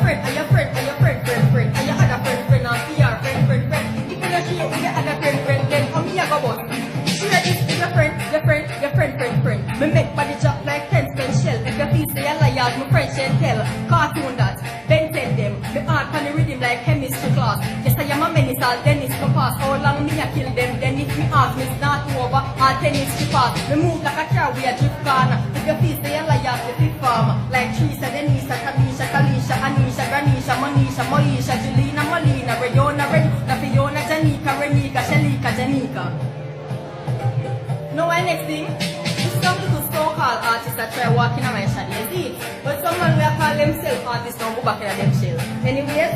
friend, are your friend, are your friend, friend, are your other friend, or PR, friend. If you don't share with your other friend, then how me a go bust? Share this with your friend. Me make body drop like 10 cent shell. If you feel say a liar, my friend shall tell. Cartoon that, Ben tell them. Me art pan the rhythm like chemistry class. Yes, I am a menace, all Dennis no pass. How long me a kill them? Then if me ask, me start over, all tennis to pass. Me move like a car, we a drift corner. If you feel say a liar, the fifth farmer. Like Teresa, Denisa, Kalisha, Anisha, Granisha, Monisha, Moisha, Julina, Molina, Rayona, Fiona, Janika, Renika, Shelika, Janika. Know why next thing? Some little so-called artists that try walking on my shadow, you see? But someone will call themselves artists don't go back in them shell. Anyways,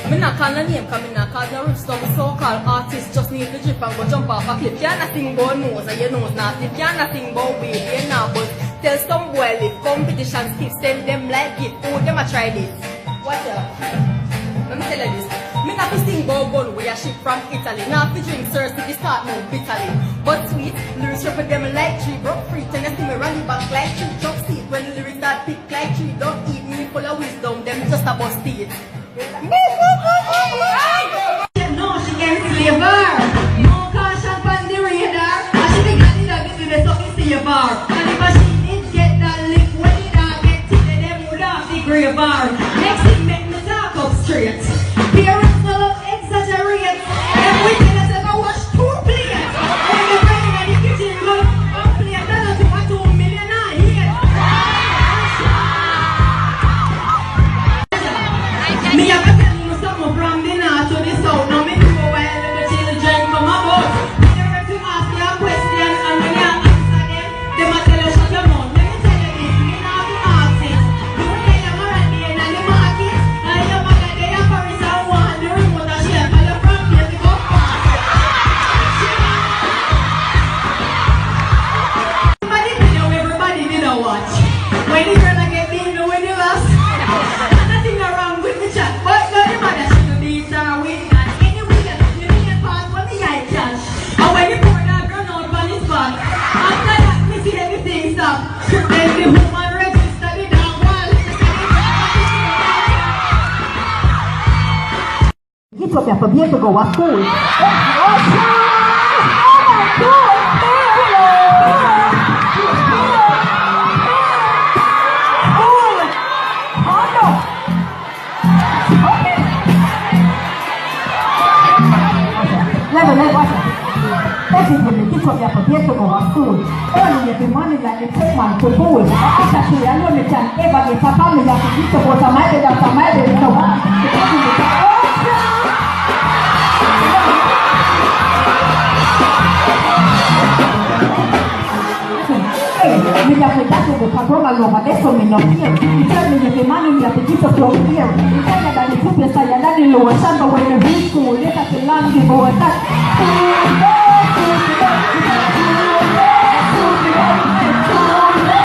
I'm not calling no name because I'm not calling no rich. Some so-called artists just need to drip and go jump off a cliff. You're not sing about nose and your nose not stiff. You're not sing about weed, you're not. But tell some boy live competition stiff. Send them like it. Oh, them a try this. Watch out. Let me tell you this. Me not to sing about gun where I ship from Italy. Not to drink sirs to the start no bitterly. But sweet, lyrics rip with them like tree. Broke free, and you see me rally back like tree. Drop seat when the lyrics start pick like tree. Don't eat me full of wisdom, them just a bust it. No, she enslave her. No caution on the radar. And she think I did a business so we save her. And if she did get that lick, when did I get to them would have the grave her. Next thing make me talk up straight. Parents will exaggerate. And we tell us ever wash 2 plates. When the bread in the kitchen go one plate, that's not 2 million a year. Me have to tell you something from the north to the south. Now me know why the children come about. When you have to ask your question and when you answer them, they must tell you shut your mouth. Let me tell you this, you know how to ask it. You tell your mother there in the market, and your mother there in Paris and want the remote and she have all your from here to go fast. Somebody tell you everybody did a watch. When the girl get beat, when you lost. Nothing wrong with the chat, but no the mother should be her with that. Anyway, the main part what the eye catch. And when you pour that girl out on his back, after that me see everything stop. Then the woman register the dog wall. He took me from here to go to school. From your potato to go to school. Early every morning, like the take man to school. After she alone, the can ever get a family that is supposed to my dad after my dad. So, me ya fue tanto de patrón a lo de eso me lo quiero. Y ya me llevé mano y apetito que lo quiero. Y ya da de su pieza y a la de lo echando en el disco. Déjate el látigo, está.